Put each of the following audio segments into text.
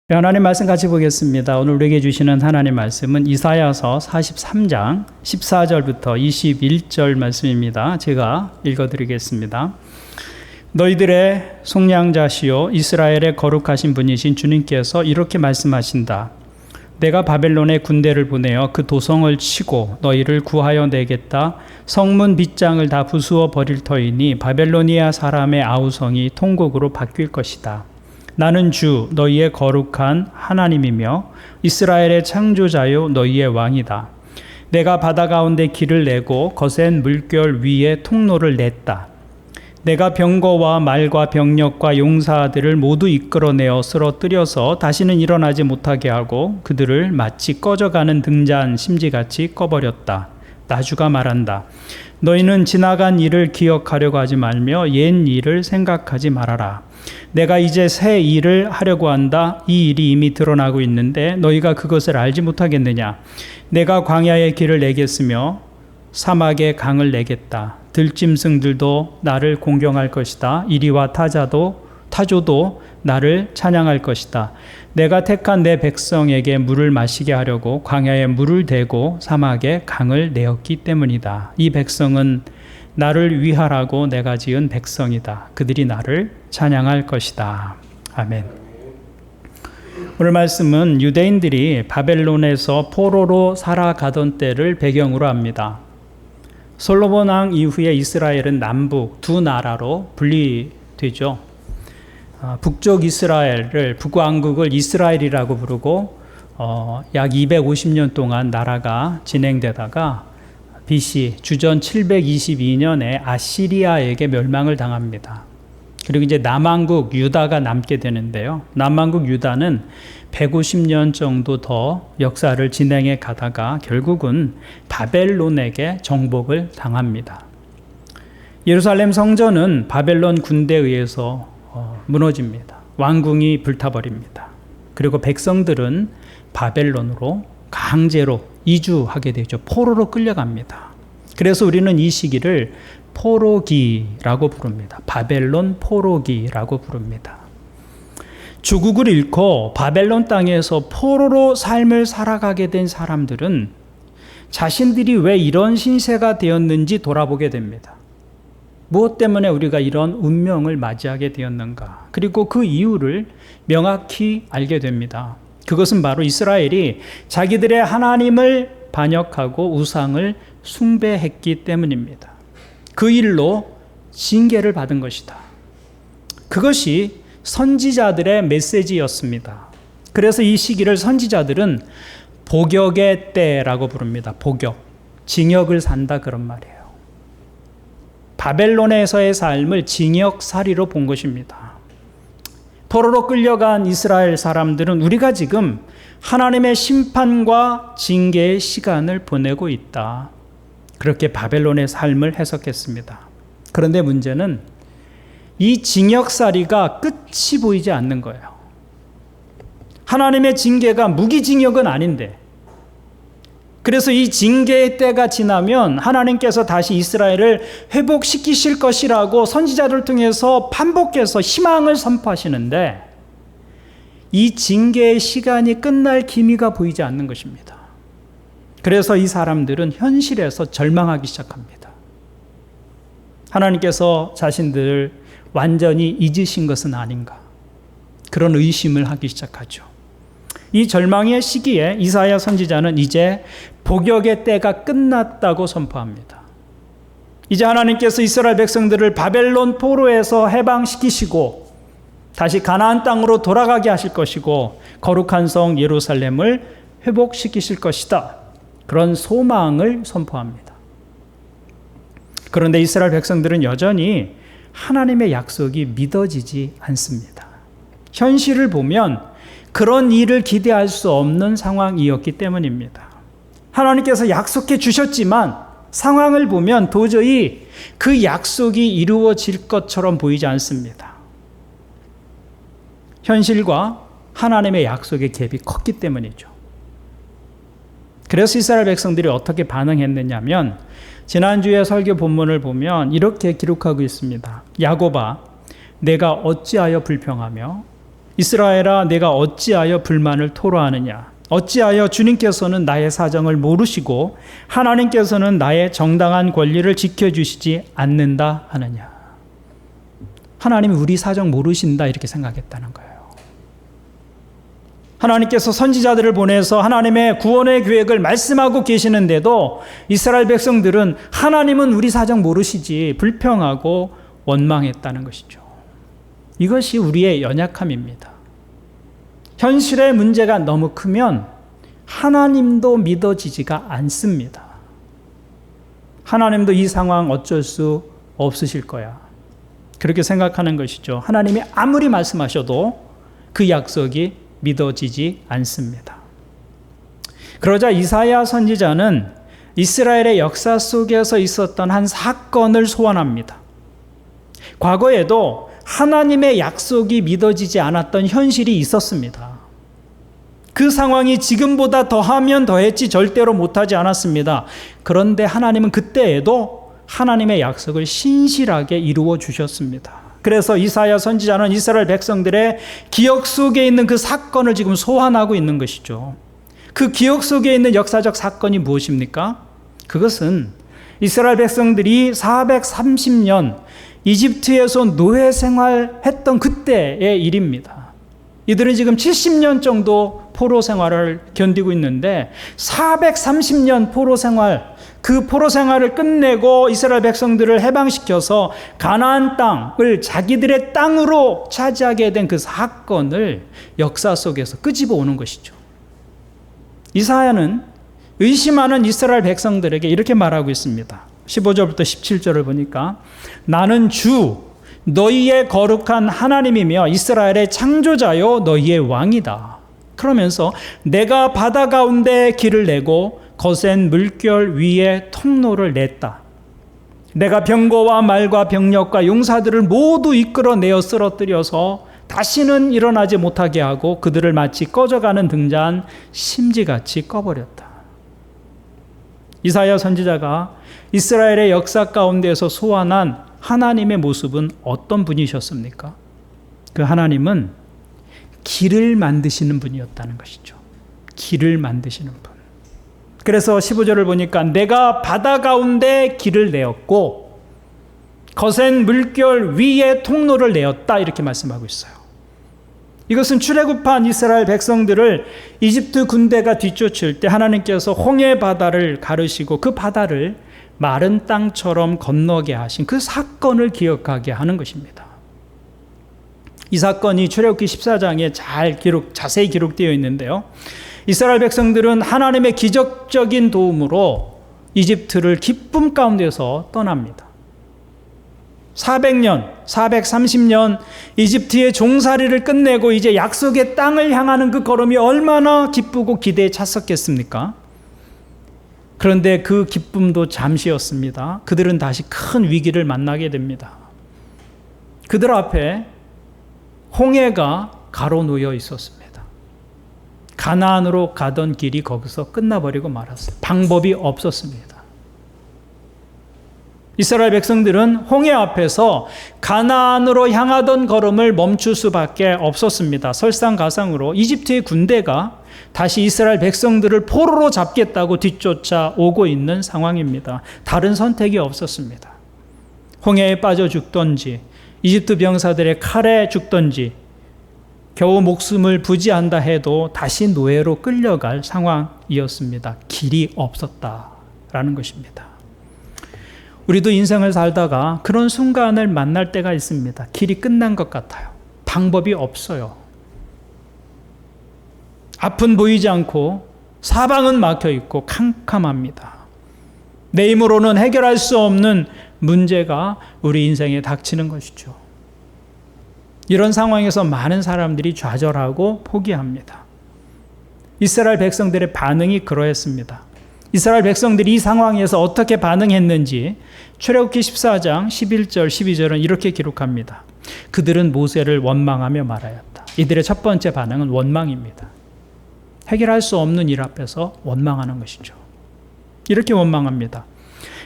하나님 말씀 같이 보겠습니다. 오늘 우리에게 주시는 하나님 말씀은 이사야서 43장 14절부터 21절 말씀입니다. 제가 읽어드리겠습니다. 너희들의 속량자시요 이스라엘의 거룩하신 분이신 주님께서 이렇게 말씀하신다. 내가 바벨론에 군대를 보내어 그 도성을 치고 너희를 구하여 내겠다. 성문 빗장을 다 부수어 버릴 터이니 바벨로니아 사람의 아우성이 통곡으로 바뀔 것이다. 나는 주 너희의 거룩한 하나님이며 이스라엘의 창조자요 너희의 왕이다. 내가 바다 가운데 길을 내고 거센 물결 위에 통로를 냈다. 내가 병거와 말과 병력과 용사들을 모두 이끌어내어 쓰러뜨려서 다시는 일어나지 못하게 하고 그들을 마치 꺼져가는 등잔 심지같이 꺼버렸다. 나주가 말한다. 너희는 지나간 일을 기억하려고 하지 말며 옛 일을 생각하지 말아라. 내가 이제 새 일을 하려고 한다. 이 일이 이미 드러나고 있는데 너희가 그것을 알지 못하겠느냐. 내가 광야에 길을 내겠으며 사막에 강을 내겠다. 들짐승들도 나를 공경할 것이다. 이리와 타조도 나를 찬양할 것이다. 내가 택한 내 백성에게 물을 마시게 하려고 광야에 물을 대고 사막에 강을 내었기 때문이다. 이 백성은 나를 위하라고 내가 지은 백성이다. 그들이 나를 찬양할 것이다. 아멘. 오늘 말씀은 유대인들이 바벨론에서 포로로 살아가던 때를 배경으로 합니다. 솔로몬 왕 이후에 이스라엘은 남북 두 나라로 분리되죠. 북쪽 이스라엘을, 북왕국을 이스라엘이라고 부르고 약 250년 동안 나라가 진행되다가 BC 주전 722년에 아시리아에게 멸망을 당합니다. 그리고 이제 남왕국 유다가 남게 되는데요. 남왕국 유다는 150년 정도 더 역사를 진행해 가다가 결국은 바벨론에게 정복을 당합니다. 예루살렘 성전은 바벨론 군대에 의해서 무너집니다. 왕궁이 불타버립니다. 그리고 백성들은 바벨론으로 강제로 이주하게 되죠. 포로로 끌려갑니다. 그래서 우리는 이 시기를 포로기라고 부릅니다. 바벨론 포로기라고 부릅니다. 주국을 잃고 바벨론 땅에서 포로로 삶을 살아가게 된 사람들은 자신들이 왜 이런 신세가 되었는지 돌아보게 됩니다. 무엇 때문에 우리가 이런 운명을 맞이하게 되었는가? 그리고 그 이유를 명확히 알게 됩니다. 그것은 바로 이스라엘이 자기들의 하나님을 반역하고 우상을 숭배했기 때문입니다. 그 일로 징계를 받은 것이다. 그것이 선지자들의 메시지였습니다. 그래서 이 시기를 선지자들은 복역의 때라고 부릅니다. 복역, 징역을 산다 그런 말이에요. 바벨론에서의 삶을 징역살이로 본 것입니다. 포로로 끌려간 이스라엘 사람들은 우리가 지금 하나님의 심판과 징계의 시간을 보내고 있다. 그렇게 바벨론의 삶을 해석했습니다. 그런데 문제는 이 징역살이가 끝이 보이지 않는 거예요. 하나님의 징계가 무기징역은 아닌데, 그래서 이 징계의 때가 지나면 하나님께서 다시 이스라엘을 회복시키실 것이라고 선지자를 통해서 반복해서 희망을 선포하시는데 이 징계의 시간이 끝날 기미가 보이지 않는 것입니다. 그래서 이 사람들은 현실에서 절망하기 시작합니다. 하나님께서 자신들을 완전히 잊으신 것은 아닌가, 그런 의심을 하기 시작하죠. 이 절망의 시기에 이사야 선지자는 이제 복역의 때가 끝났다고 선포합니다. 이제 하나님께서 이스라엘 백성들을 바벨론 포로에서 해방시키시고 다시 가나안 땅으로 돌아가게 하실 것이고 거룩한 성 예루살렘을 회복시키실 것이다. 그런 소망을 선포합니다. 그런데 이스라엘 백성들은 여전히 하나님의 약속이 믿어지지 않습니다. 현실을 보면 그런 일을 기대할 수 없는 상황이었기 때문입니다. 하나님께서 약속해 주셨지만 상황을 보면 도저히 그 약속이 이루어질 것처럼 보이지 않습니다. 현실과 하나님의 약속의 갭이 컸기 때문이죠. 그래서 이스라엘 백성들이 어떻게 반응했느냐면 지난주에 설교 본문을 보면 이렇게 기록하고 있습니다. 야곱아, 내가 어찌하여 불평하며 이스라엘아, 내가 어찌하여 불만을 토로하느냐? 어찌하여 주님께서는 나의 사정을 모르시고 하나님께서는 나의 정당한 권리를 지켜주시지 않는다 하느냐? 하나님이 우리 사정 모르신다 이렇게 생각했다는 거예요. 하나님께서 선지자들을 보내서 하나님의 구원의 계획을 말씀하고 계시는데도 이스라엘 백성들은 하나님은 우리 사정 모르시지 불평하고 원망했다는 것이죠. 이것이 우리의 연약함입니다. 현실의 문제가 너무 크면 하나님도 믿어지지가 않습니다. 하나님도 이 상황 어쩔 수 없으실 거야. 그렇게 생각하는 것이죠. 하나님이 아무리 말씀하셔도 그 약속이 믿어지지 않습니다. 그러자 이사야 선지자는 이스라엘의 역사 속에서 있었던 한 사건을 소환합니다. 과거에도 하나님의 약속이 믿어지지 않았던 현실이 있었습니다. 그 상황이 지금보다 더하면 더했지 절대로 못하지 않았습니다. 그런데 하나님은 그때에도 하나님의 약속을 신실하게 이루어 주셨습니다. 그래서 이사야 선지자는 이스라엘 백성들의 기억 속에 있는 그 사건을 지금 소환하고 있는 것이죠. 그 기억 속에 있는 역사적 사건이 무엇입니까? 그것은 이스라엘 백성들이 430년 이집트에서 노예 생활했던 그때의 일입니다. 이들은 지금 70년 정도 포로 생활을 견디고 있는데 430년 포로 생활, 그 포로 생활을 끝내고 이스라엘 백성들을 해방시켜서 가나안 땅을 자기들의 땅으로 차지하게 된 그 사건을 역사 속에서 끄집어 오는 것이죠. 이사야는 의심하는 이스라엘 백성들에게 이렇게 말하고 있습니다. 15절부터 17절을 보니까 나는 주 너희의 거룩한 하나님이며 이스라엘의 창조자요 너희의 왕이다. 그러면서 내가 바다 가운데 길을 내고 거센 물결 위에 통로를 냈다. 내가 병거와 말과 병력과 용사들을 모두 이끌어내어 쓰러뜨려서 다시는 일어나지 못하게 하고 그들을 마치 꺼져가는 등잔 심지같이 꺼버렸다. 이사야 선지자가 이스라엘의 역사 가운데에서 소환한 하나님의 모습은 어떤 분이셨습니까? 그 하나님은 길을 만드시는 분이었다는 것이죠. 길을 만드시는 분. 그래서 15절을 보니까 내가 바다 가운데 길을 내었고 거센 물결 위에 통로를 내었다 이렇게 말씀하고 있어요. 이것은 출애굽한 이스라엘 백성들을 이집트 군대가 뒤쫓을 때 하나님께서 홍해 바다를 가르시고 그 바다를 마른 땅처럼 건너게 하신 그 사건을 기억하게 하는 것입니다. 이 사건이 출애굽기 14장에 자세히 기록되어 있는데요. 이스라엘 백성들은 하나님의 기적적인 도움으로 이집트를 기쁨 가운데서 떠납니다. 430년 이집트의 종살이를 끝내고 이제 약속의 땅을 향하는 그 걸음이 얼마나 기쁘고 기대에 찼었겠습니까? 그런데 그 기쁨도 잠시였습니다. 그들은 다시 큰 위기를 만나게 됩니다. 그들 앞에 홍해가 가로놓여 있었습니다. 가나안으로 가던 길이 거기서 끝나버리고 말았어요. 방법이 없었습니다. 이스라엘 백성들은 홍해 앞에서 가나안으로 향하던 걸음을 멈출 수밖에 없었습니다. 설상가상으로 이집트의 군대가 다시 이스라엘 백성들을 포로로 잡겠다고 뒤쫓아 오고 있는 상황입니다. 다른 선택이 없었습니다. 홍해에 빠져 죽던지 이집트 병사들의 칼에 죽던지 겨우 목숨을 부지한다 해도 다시 노예로 끌려갈 상황이었습니다. 길이 없었다라는 것입니다. 우리도 인생을 살다가 그런 순간을 만날 때가 있습니다. 길이 끝난 것 같아요. 방법이 없어요. 앞은 보이지 않고 사방은 막혀 있고 캄캄합니다. 내 힘으로는 해결할 수 없는 문제가 우리 인생에 닥치는 것이죠. 이런 상황에서 많은 사람들이 좌절하고 포기합니다. 이스라엘 백성들의 반응이 그러했습니다. 이스라엘 백성들이 이 상황에서 어떻게 반응했는지 출애굽기 14장 11절 12절은 이렇게 기록합니다. 그들은 모세를 원망하며 말하였다. 이들의 첫 번째 반응은 원망입니다. 해결할 수 없는 일 앞에서 원망하는 것이죠. 이렇게 원망합니다.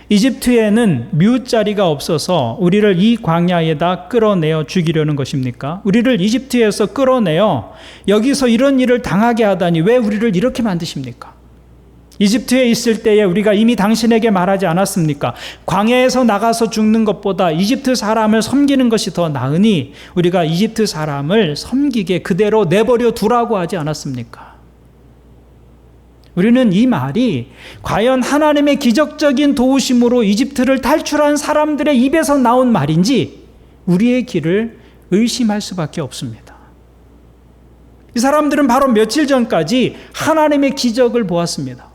이집트에는 뮤자리가 없어서 우리를 이 광야에다 끌어내어 죽이려는 것입니까? 우리를 이집트에서 끌어내어 여기서 이런 일을 당하게 하다니 왜 우리를 이렇게 만드십니까? 이집트에 있을 때에 우리가 이미 당신에게 말하지 않았습니까? 광야에서 나가서 죽는 것보다 이집트 사람을 섬기는 것이 더 나으니 우리가 이집트 사람을 섬기게 그대로 내버려 두라고 하지 않았습니까? 우리는 이 말이 과연 하나님의 기적적인 도우심으로 이집트를 탈출한 사람들의 입에서 나온 말인지 우리의 길을 의심할 수밖에 없습니다. 이 사람들은 바로 며칠 전까지 하나님의 기적을 보았습니다.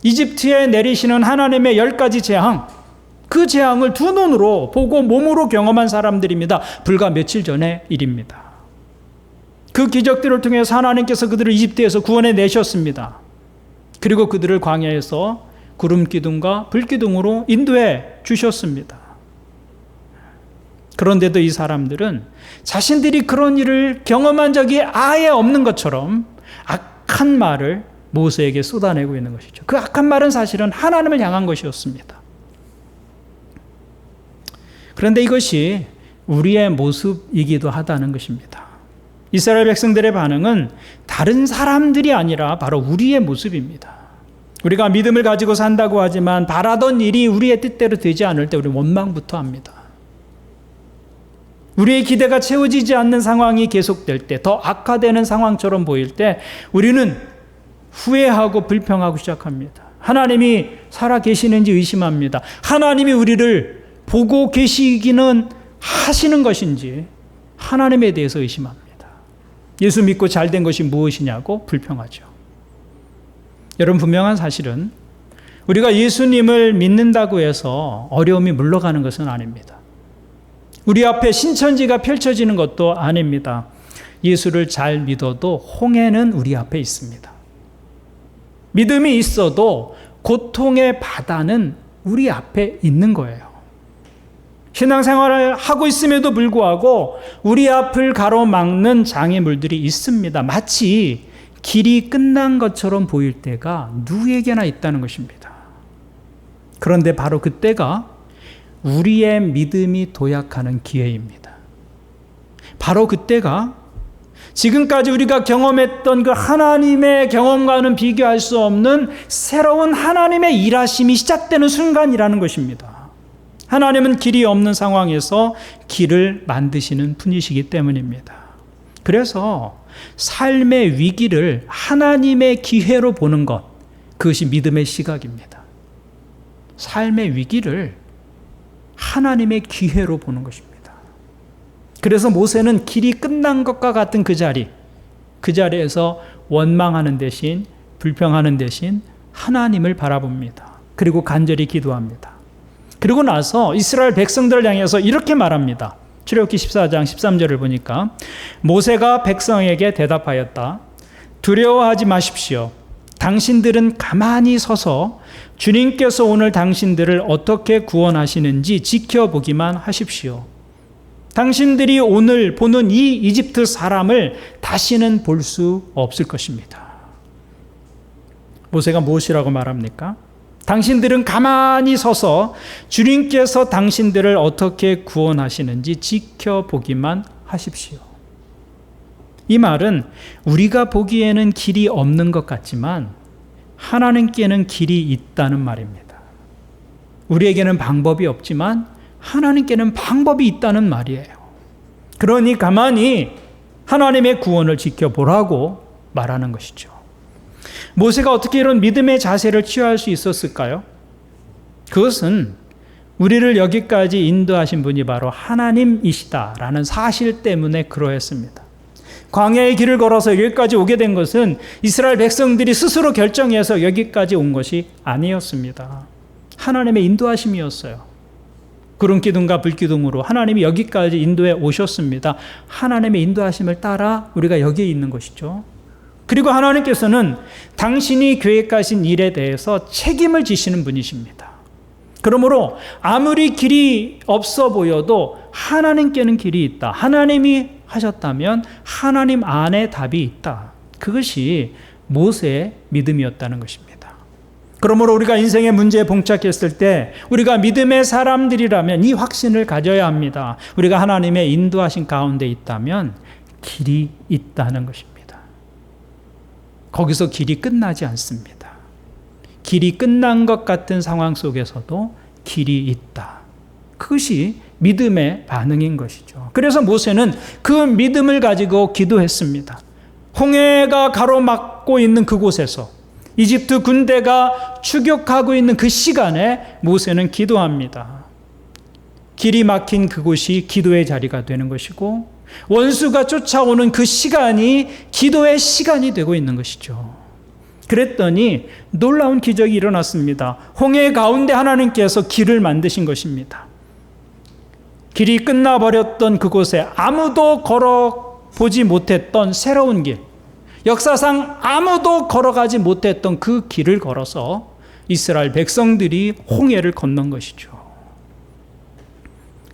이집트에 내리시는 하나님의 10가지 재앙, 그 재앙을 두 눈으로 보고 몸으로 경험한 사람들입니다. 불과 며칠 전의 일입니다. 그 기적들을 통해서 하나님께서 그들을 이집트에서 구원해 내셨습니다. 그리고 그들을 광야에서 구름 기둥과 불 기둥으로 인도해 주셨습니다. 그런데도 이 사람들은 자신들이 그런 일을 경험한 적이 아예 없는 것처럼 악한 말을 모세에게 쏟아내고 있는 것이죠. 그 악한 말은 사실은 하나님을 향한 것이었습니다. 그런데 이것이 우리의 모습이기도 하다는 것입니다. 이스라엘 백성들의 반응은 다른 사람들이 아니라 바로 우리의 모습입니다. 우리가 믿음을 가지고 산다고 하지만 바라던 일이 우리의 뜻대로 되지 않을 때 우리는 원망부터 합니다. 우리의 기대가 채워지지 않는 상황이 계속될 때, 더 악화되는 상황처럼 보일 때 우리는 후회하고 불평하고 시작합니다. 하나님이 살아계시는지 의심합니다. 하나님이 우리를 보고 계시기는 하시는 것인지 하나님에 대해서 의심합니다. 예수 믿고 잘된 것이 무엇이냐고 불평하죠. 여러분, 분명한 사실은 우리가 예수님을 믿는다고 해서 어려움이 물러가는 것은 아닙니다. 우리 앞에 신천지가 펼쳐지는 것도 아닙니다. 예수를 잘 믿어도 홍해는 우리 앞에 있습니다. 믿음이 있어도 고통의 바다는 우리 앞에 있는 거예요. 신앙생활을 하고 있음에도 불구하고 우리 앞을 가로막는 장애물들이 있습니다. 마치 길이 끝난 것처럼 보일 때가 누구에게나 있다는 것입니다. 그런데 바로 그때가 우리의 믿음이 도약하는 기회입니다. 바로 그때가 지금까지 우리가 경험했던 그 하나님의 경험과는 비교할 수 없는 새로운 하나님의 일하심이 시작되는 순간이라는 것입니다. 하나님은 길이 없는 상황에서 길을 만드시는 분이시기 때문입니다. 그래서 삶의 위기를 하나님의 기회로 보는 것, 그것이 믿음의 시각입니다. 삶의 위기를 하나님의 기회로 보는 것입니다. 그래서 모세는 길이 끝난 것과 같은 그 자리에서 원망하는 대신, 불평하는 대신 하나님을 바라봅니다. 그리고 간절히 기도합니다. 그리고 나서 이스라엘 백성들을 향해서 이렇게 말합니다. 출애굽기 14장 13절을 보니까 모세가 백성에게 대답하였다. 두려워하지 마십시오. 당신들은 가만히 서서 주님께서 오늘 당신들을 어떻게 구원하시는지 지켜보기만 하십시오. 당신들이 오늘 보는 이 이집트 사람을 다시는 볼 수 없을 것입니다. 모세가 무엇이라고 말합니까? 당신들은 가만히 서서 주님께서 당신들을 어떻게 구원하시는지 지켜보기만 하십시오. 이 말은 우리가 보기에는 길이 없는 것 같지만 하나님께는 길이 있다는 말입니다. 우리에게는 방법이 없지만 하나님께는 방법이 있다는 말이에요. 그러니 가만히 하나님의 구원을 지켜보라고 말하는 것이죠. 모세가 어떻게 이런 믿음의 자세를 취할 수 있었을까요? 그것은 우리를 여기까지 인도하신 분이 바로 하나님이시다라는 사실 때문에 그러했습니다. 광야의 길을 걸어서 여기까지 오게 된 것은 이스라엘 백성들이 스스로 결정해서 여기까지 온 것이 아니었습니다. 하나님의 인도하심이었어요. 구름 기둥과 불 기둥으로 하나님이 여기까지 인도해 오셨습니다. 하나님의 인도하심을 따라 우리가 여기에 있는 것이죠. 그리고 하나님께서는 당신이 계획하신 일에 대해서 책임을 지시는 분이십니다. 그러므로 아무리 길이 없어 보여도 하나님께는 길이 있다. 하나님이 하셨다면 하나님 안에 답이 있다. 그것이 모세의 믿음이었다는 것입니다. 그러므로 우리가 인생의 문제에 봉착했을 때 우리가 믿음의 사람들이라면 이 확신을 가져야 합니다. 우리가 하나님의 인도하신 가운데 있다면 길이 있다는 것입니다. 거기서 길이 끝나지 않습니다. 길이 끝난 것 같은 상황 속에서도 길이 있다. 그것이 믿음의 반응인 것이죠. 그래서 모세는 그 믿음을 가지고 기도했습니다. 홍해가 가로막고 있는 그곳에서 이집트 군대가 추격하고 있는 그 시간에 모세는 기도합니다. 길이 막힌 그곳이 기도의 자리가 되는 것이고 원수가 쫓아오는 그 시간이 기도의 시간이 되고 있는 것이죠. 그랬더니 놀라운 기적이 일어났습니다. 홍해 가운데 하나님께서 길을 만드신 것입니다. 길이 끝나버렸던 그곳에 아무도 걸어보지 못했던 새로운 길, 역사상 아무도 걸어가지 못했던 그 길을 걸어서 이스라엘 백성들이 홍해를 건넌 것이죠.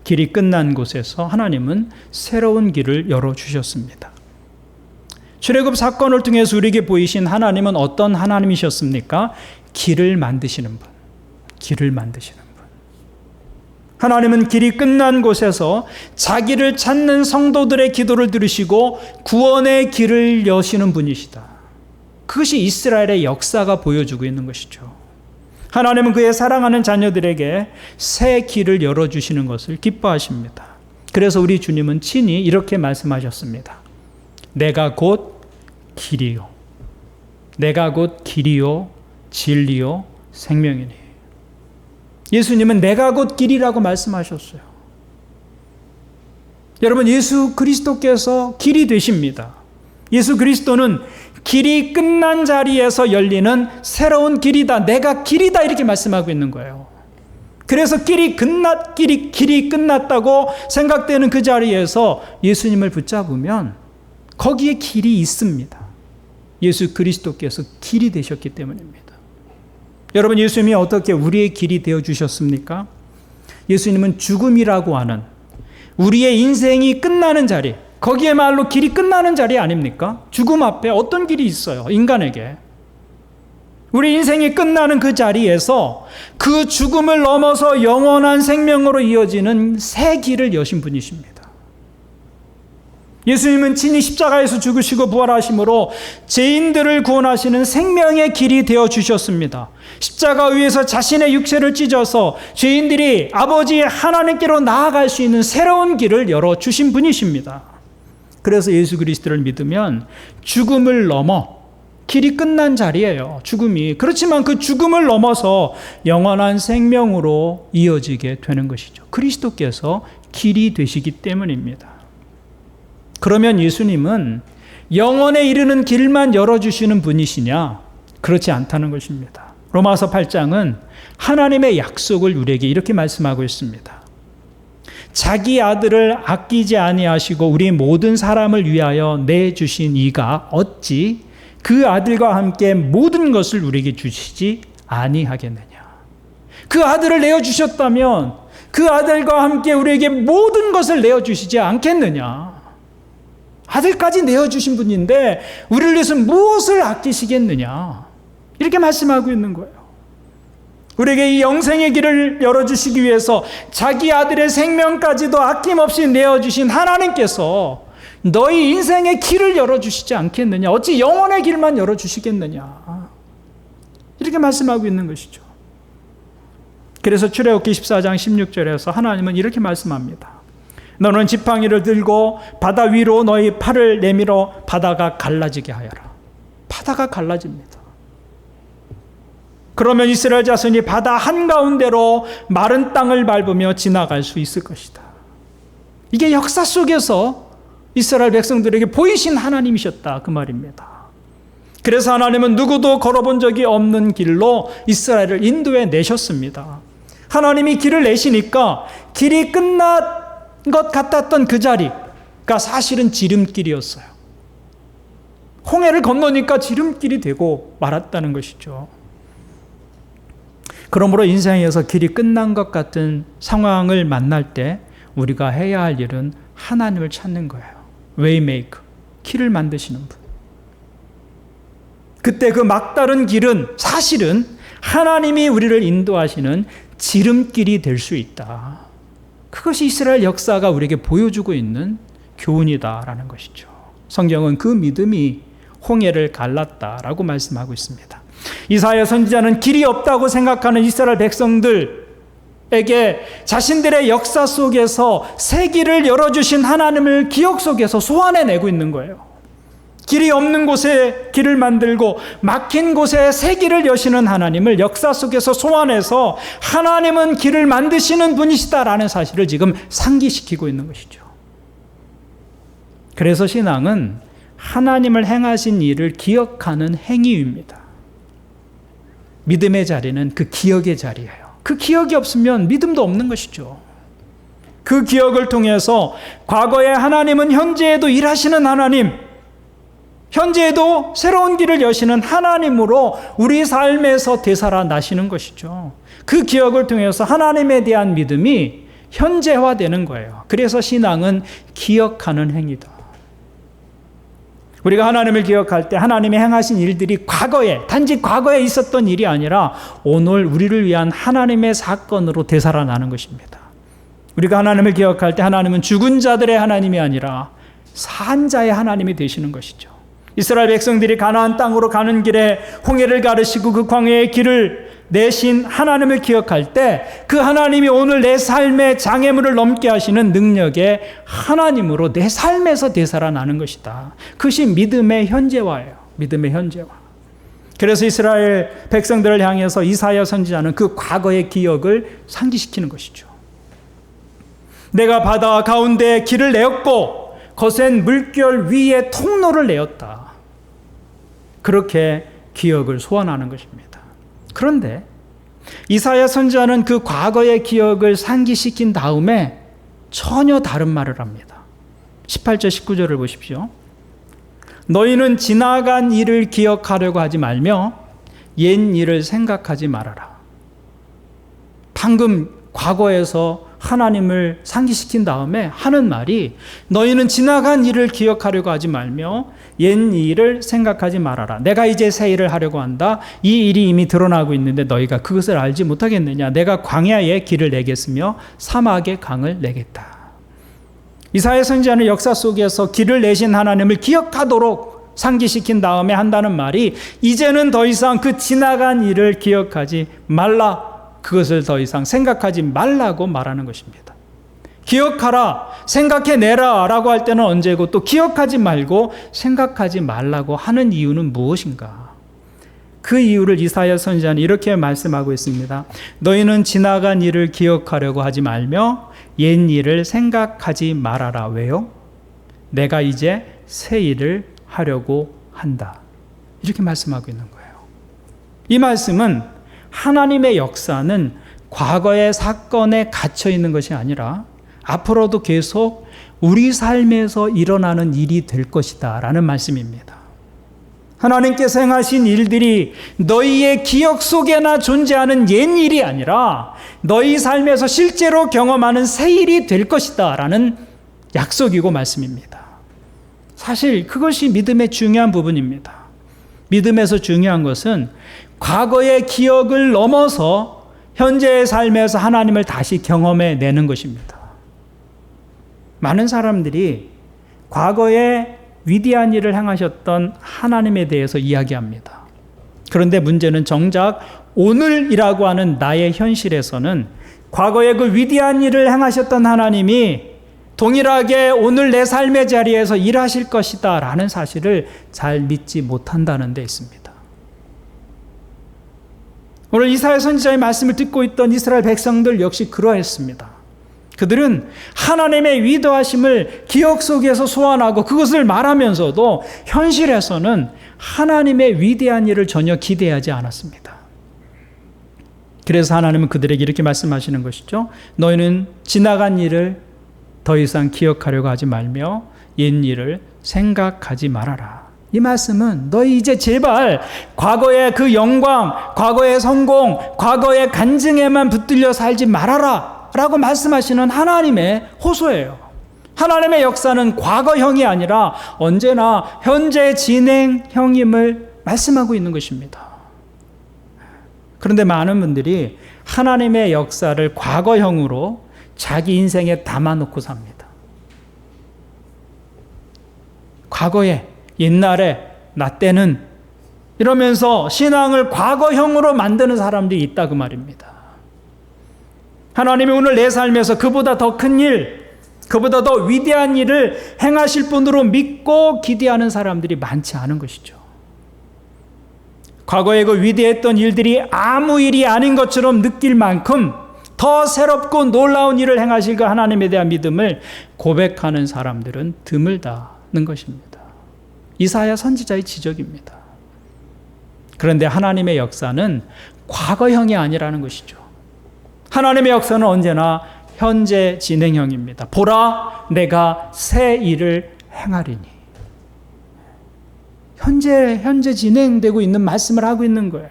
길이 끝난 곳에서 하나님은 새로운 길을 열어주셨습니다. 출애굽 사건을 통해서 우리에게 보이신 하나님은 어떤 하나님이셨습니까? 길을 만드시는 분. 길을 만드시는 분. 하나님은 길이 끝난 곳에서 자기를 찾는 성도들의 기도를 들으시고 구원의 길을 여시는 분이시다. 그것이 이스라엘의 역사가 보여주고 있는 것이죠. 하나님은 그의 사랑하는 자녀들에게 새 길을 열어주시는 것을 기뻐하십니다. 그래서 우리 주님은 친히 이렇게 말씀하셨습니다. 내가 곧 길이요. 내가 곧 길이요, 진리요, 생명이니. 예수님은 내가 곧 길이라고 말씀하셨어요. 여러분, 예수 그리스도께서 길이 되십니다. 예수 그리스도는 길이 끝난 자리에서 열리는 새로운 길이다. 내가 길이다. 이렇게 말씀하고 있는 거예요. 그래서 길이 끝났다고 생각되는 그 자리에서 예수님을 붙잡으면 거기에 길이 있습니다. 예수 그리스도께서 길이 되셨기 때문입니다. 여러분, 예수님이 어떻게 우리의 길이 되어주셨습니까? 예수님은 죽음이라고 하는 우리의 인생이 끝나는 자리, 거기에말로 길이 끝나는 자리 아닙니까? 죽음 앞에 어떤 길이 있어요? 인간에게. 우리 인생이 끝나는 그 자리에서 그 죽음을 넘어서 영원한 생명으로 이어지는 새 길을 여신 분이십니다. 예수님은 친히 십자가에서 죽으시고 부활하심으로 죄인들을 구원하시는 생명의 길이 되어주셨습니다. 십자가 위에서 자신의 육체를 찢어서 죄인들이 아버지 하나님께로 나아갈 수 있는 새로운 길을 열어주신 분이십니다. 그래서 예수 그리스도를 믿으면 죽음을 넘어 길이 끝난 자리예요. 죽음이. 그렇지만 그 죽음을 넘어서 영원한 생명으로 이어지게 되는 것이죠. 그리스도께서 길이 되시기 때문입니다. 그러면 예수님은 영원에 이르는 길만 열어주시는 분이시냐? 그렇지 않다는 것입니다. 로마서 8장은 하나님의 약속을 우리에게 이렇게 말씀하고 있습니다. 자기 아들을 아끼지 아니하시고 우리 모든 사람을 위하여 내주신 이가 어찌 그 아들과 함께 모든 것을 우리에게 주시지 아니하겠느냐. 그 아들을 내어주셨다면 그 아들과 함께 우리에게 모든 것을 내어주시지 않겠느냐. 아들까지 내어주신 분인데 우리를 위해서 무엇을 아끼시겠느냐. 이렇게 말씀하고 있는 거예요. 우리에게 이 영생의 길을 열어주시기 위해서 자기 아들의 생명까지도 아낌없이 내어주신 하나님께서 너희 인생의 길을 열어주시지 않겠느냐. 어찌 영원의 길만 열어주시겠느냐. 이렇게 말씀하고 있는 것이죠. 그래서 출애굽기 14장 16절에서 하나님은 이렇게 말씀합니다. 너는 지팡이를 들고 바다 위로 너희 팔을 내밀어 바다가 갈라지게 하여라. 바다가 갈라집니다. 그러면 이스라엘 자손이 바다 한가운데로 마른 땅을 밟으며 지나갈 수 있을 것이다. 이게 역사 속에서 이스라엘 백성들에게 보이신 하나님이셨다. 그 말입니다. 그래서 하나님은 누구도 걸어본 적이 없는 길로 이스라엘을 인도해 내셨습니다. 하나님이 길을 내시니까 길이 끝난 것 같았던 그 자리가 사실은 지름길이었어요. 홍해를 건너니까 지름길이 되고 말았다는 것이죠. 그러므로 인생에서 길이 끝난 것 같은 상황을 만날 때 우리가 해야 할 일은 하나님을 찾는 거예요. 웨이메이커, 길을 만드시는 분. 그때 그 막다른 길은 사실은 하나님이 우리를 인도하시는 지름길이 될 수 있다. 그것이 이스라엘 역사가 우리에게 보여주고 있는 교훈이다라는 것이죠. 성경은 그 믿음이 홍해를 갈랐다라고 말씀하고 있습니다. 이사야 선지자는 길이 없다고 생각하는 이스라엘 백성들에게 자신들의 역사 속에서 새 길을 열어주신 하나님을 기억 속에서 소환해내고 있는 거예요. 길이 없는 곳에 길을 만들고 막힌 곳에 새 길을 여시는 하나님을 역사 속에서 소환해서 하나님은 길을 만드시는 분이시다라는 사실을 지금 상기시키고 있는 것이죠. 그래서 신앙은 하나님을 행하신 일을 기억하는 행위입니다. 믿음의 자리는 그 기억의 자리예요. 그 기억이 없으면 믿음도 없는 것이죠. 그 기억을 통해서 과거에 하나님은 현재에도 일하시는 하나님, 현재에도 새로운 길을 여시는 하나님으로 우리 삶에서 되살아나시는 것이죠. 그 기억을 통해서 하나님에 대한 믿음이 현재화되는 거예요. 그래서 신앙은 기억하는 행위다. 우리가 하나님을 기억할 때 하나님이 행하신 일들이 과거에, 단지 과거에 있었던 일이 아니라 오늘 우리를 위한 하나님의 사건으로 되살아나는 것입니다. 우리가 하나님을 기억할 때 하나님은 죽은 자들의 하나님이 아니라 산 자의 하나님이 되시는 것이죠. 이스라엘 백성들이 가나안 땅으로 가는 길에 홍해를 가르시고 그 광야의 길을 내신 하나님을 기억할 때 그 하나님이 오늘 내 삶의 장애물을 넘게 하시는 능력의 하나님으로 내 삶에서 되살아나는 것이다. 그것이 믿음의 현재화예요. 믿음의 현재화. 그래서 이스라엘 백성들을 향해서 이사야 선지자는 그 과거의 기억을 상기시키는 것이죠. 내가 바다 가운데 길을 내었고 거센 물결 위에 통로를 내었다. 그렇게 기억을 소환하는 것입니다. 그런데 이사야 선지자는 그 과거의 기억을 상기시킨 다음에 전혀 다른 말을 합니다. 18절 19절을 보십시오. 너희는 지나간 일을 기억하려고 하지 말며 옛 일을 생각하지 말아라. 방금 과거에서 하나님을 상기시킨 다음에 하는 말이 너희는 지나간 일을 기억하려고 하지 말며 옛 일을 생각하지 말아라. 내가 이제 새 일을 하려고 한다. 이 일이 이미 드러나고 있는데 너희가 그것을 알지 못하겠느냐. 내가 광야에 길을 내겠으며 사막에 강을 내겠다. 이사야 선지자는 역사 속에서 길을 내신 하나님을 기억하도록 상기시킨 다음에 한다는 말이 이제는 더 이상 그 지나간 일을 기억하지 말라. 그것을 더 이상 생각하지 말라고 말하는 것입니다. 기억하라, 생각해내라 라고 할 때는 언제고 또 기억하지 말고 생각하지 말라고 하는 이유는 무엇인가? 그 이유를 이사야 선지자는 이렇게 말씀하고 있습니다. 너희는 지나간 일을 기억하려고 하지 말며 옛 일을 생각하지 말아라. 왜요? 내가 이제 새 일을 하려고 한다. 이렇게 말씀하고 있는 거예요. 이 말씀은 하나님의 역사는 과거의 사건에 갇혀 있는 것이 아니라 앞으로도 계속 우리 삶에서 일어나는 일이 될 것이다 라는 말씀입니다. 하나님께서 행하신 일들이 너희의 기억 속에나 존재하는 옛 일이 아니라 너희 삶에서 실제로 경험하는 새 일이 될 것이다 라는 약속이고 말씀입니다. 사실 그것이 믿음의 중요한 부분입니다. 믿음에서 중요한 것은 과거의 기억을 넘어서 현재의 삶에서 하나님을 다시 경험해 내는 것입니다. 많은 사람들이 과거에 위대한 일을 행하셨던 하나님에 대해서 이야기합니다. 그런데 문제는 정작 오늘이라고 하는 나의 현실에서는 과거에 그 위대한 일을 행하셨던 하나님이 동일하게 오늘 내 삶의 자리에서 일하실 것이다 라는 사실을 잘 믿지 못한다는 데 있습니다. 오늘 이사야 선지자의 말씀을 듣고 있던 이스라엘 백성들 역시 그러했습니다. 그들은 하나님의 위대하심을 기억 속에서 소환하고 그것을 말하면서도 현실에서는 하나님의 위대한 일을 전혀 기대하지 않았습니다. 그래서 하나님은 그들에게 이렇게 말씀하시는 것이죠. 너희는 지나간 일을 더 이상 기억하려고 하지 말며 옛 일을 생각하지 말아라. 이 말씀은 너희 이제 제발 과거의 그 영광, 과거의 성공, 과거의 간증에만 붙들려 살지 말아라 라고 말씀하시는 하나님의 호소예요. 하나님의 역사는 과거형이 아니라 언제나 현재 진행형임을 말씀하고 있는 것입니다. 그런데 많은 분들이 하나님의 역사를 과거형으로 자기 인생에 담아놓고 삽니다. 과거에, 옛날에, 나 때는 이러면서 신앙을 과거형으로 만드는 사람들이 있다 그 말입니다. 하나님이 오늘 내 삶에서 그보다 더 큰 일, 그보다 더 위대한 일을 행하실 분으로 믿고 기대하는 사람들이 많지 않은 것이죠. 과거에 그 위대했던 일들이 아무 일이 아닌 것처럼 느낄 만큼 더 새롭고 놀라운 일을 행하실 그 하나님에 대한 믿음을 고백하는 사람들은 드물다는 것입니다. 이사야 선지자의 지적입니다. 그런데 하나님의 역사는 과거형이 아니라는 것이죠. 하나님의 역사는 언제나 현재 진행형입니다. 보라, 내가 새 일을 행하리니. 현재 진행되고 있는 말씀을 하고 있는 거예요.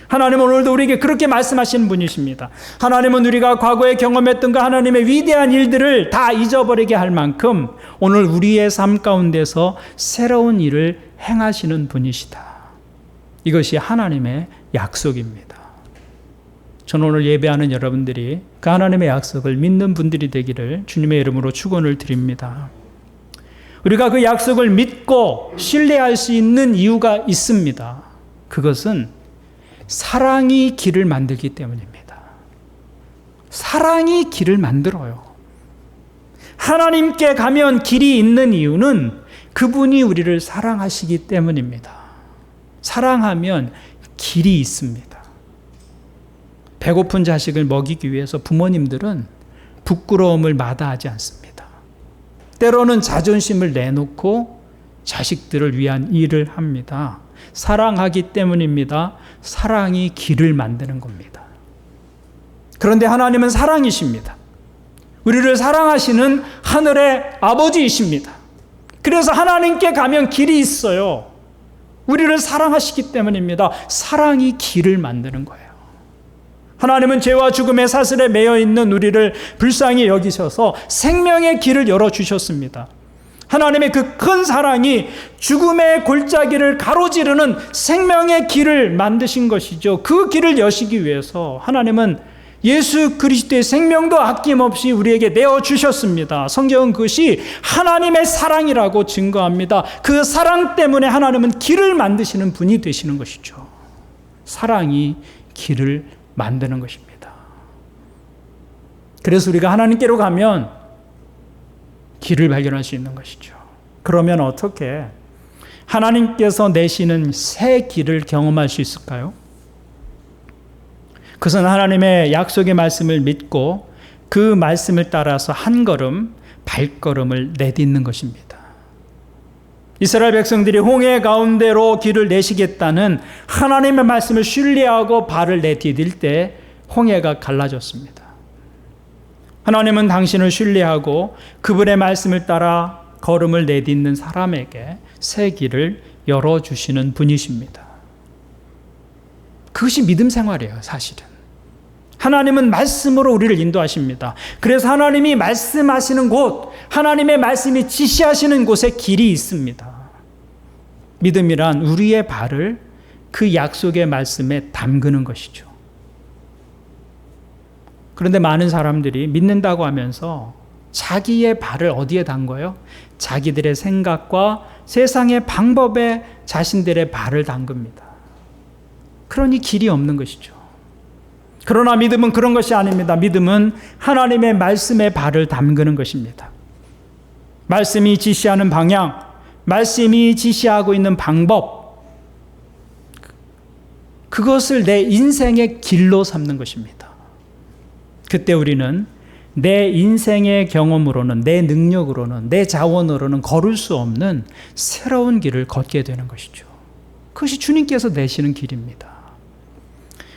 하나님은 오늘도 우리에게 그렇게 말씀하시는 분이십니다. 하나님은 우리가 과거에 경험했던 그 하나님의 위대한 일들을 다 잊어버리게 할 만큼 오늘 우리의 삶 가운데서 새로운 일을 행하시는 분이시다. 이것이 하나님의 약속입니다. 저는 오늘 예배하는 여러분들이 그 하나님의 약속을 믿는 분들이 되기를 주님의 이름으로 축원을 드립니다. 우리가 그 약속을 믿고 신뢰할 수 있는 이유가 있습니다. 그것은 사랑이 길을 만들기 때문입니다. 사랑이 길을 만들어요. 하나님께 가면 길이 있는 이유는 그분이 우리를 사랑하시기 때문입니다. 사랑하면 길이 있습니다. 배고픈 자식을 먹이기 위해서 부모님들은 부끄러움을 마다하지 않습니다. 때로는 자존심을 내놓고 자식들을 위한 일을 합니다. 사랑하기 때문입니다. 사랑이 길을 만드는 겁니다. 그런데 하나님은 사랑이십니다. 우리를 사랑하시는 하늘의 아버지이십니다. 그래서 하나님께 가면 길이 있어요. 우리를 사랑하시기 때문입니다. 사랑이 길을 만드는 거예요. 하나님은 죄와 죽음의 사슬에 매여 있는 우리를 불쌍히 여기셔서 생명의 길을 열어주셨습니다. 하나님의 그 큰 사랑이 죽음의 골짜기를 가로지르는 생명의 길을 만드신 것이죠. 그 길을 여시기 위해서 하나님은 예수 그리스도의 생명도 아낌없이 우리에게 내어주셨습니다. 성경은 그것이 하나님의 사랑이라고 증거합니다. 그 사랑 때문에 하나님은 길을 만드시는 분이 되시는 것이죠. 사랑이 길을 만드는 것입니다. 그래서 우리가 하나님께로 가면 길을 발견할 수 있는 것이죠. 그러면 어떻게 하나님께서 내시는 새 길을 경험할 수 있을까요? 그것은 하나님의 약속의 말씀을 믿고 그 말씀을 따라서 한 걸음 발걸음을 내딛는 것입니다. 이스라엘 백성들이 홍해 가운데로 길을 내시겠다는 하나님의 말씀을 신뢰하고 발을 내디딜 때 홍해가 갈라졌습니다. 하나님은 당신을 신뢰하고 그분의 말씀을 따라 걸음을 내딛는 사람에게 새 길을 열어주시는 분이십니다. 그것이 믿음 생활이에요, 사실은. 하나님은 말씀으로 우리를 인도하십니다. 그래서 하나님이 말씀하시는 곳, 하나님의 말씀이 지시하시는 곳에 길이 있습니다. 믿음이란 우리의 발을 그 약속의 말씀에 담그는 것이죠. 그런데 많은 사람들이 믿는다고 하면서 자기의 발을 어디에 담궈요? 자기들의 생각과 세상의 방법에 자신들의 발을 담급니다. 그러니 길이 없는 것이죠. 그러나 믿음은 그런 것이 아닙니다. 믿음은 하나님의 말씀에 발을 담그는 것입니다. 말씀이 지시하는 방향, 말씀이 지시하고 있는 방법, 그것을 내 인생의 길로 삼는 것입니다. 그때 우리는 내 인생의 경험으로는, 내 능력으로는, 내 자원으로는 걸을 수 없는 새로운 길을 걷게 되는 것이죠. 그것이 주님께서 내시는 길입니다.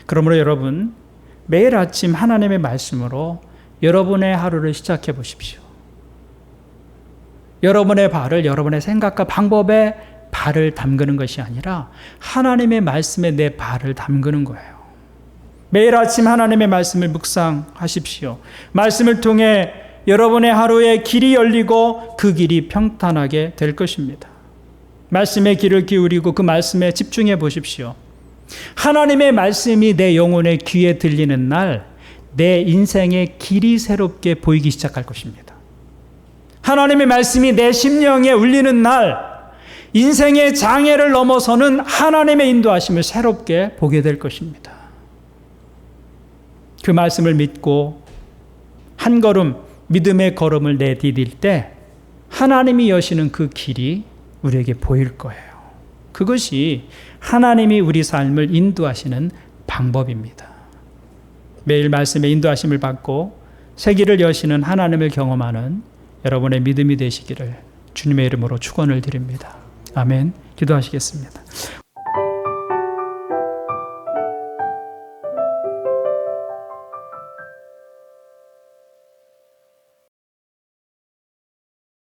그러므로 여러분, 매일 아침 하나님의 말씀으로 여러분의 하루를 시작해 보십시오. 여러분의 발을 여러분의 생각과 방법에 발을 담그는 것이 아니라 하나님의 말씀에 내 발을 담그는 거예요. 매일 아침 하나님의 말씀을 묵상하십시오. 말씀을 통해 여러분의 하루에 길이 열리고 그 길이 평탄하게 될 것입니다. 말씀의 귀를 기울이고 그 말씀에 집중해 보십시오. 하나님의 말씀이 내 영혼의 귀에 들리는 날, 내 인생의 길이 새롭게 보이기 시작할 것입니다. 하나님의 말씀이 내 심령에 울리는 날, 인생의 장애를 넘어서는 하나님의 인도하심을 새롭게 보게 될 것입니다. 그 말씀을 믿고 한 걸음 믿음의 걸음을 내디딜 때 하나님이 여시는 그 길이 우리에게 보일 거예요. 그것이 하나님이 우리 삶을 인도하시는 방법입니다. 매일 말씀의 인도하심을 받고 새 길을 여시는 하나님을 경험하는 여러분의 믿음이 되시기를 주님의 이름으로 축원을 드립니다. 아멘. 기도하시겠습니다.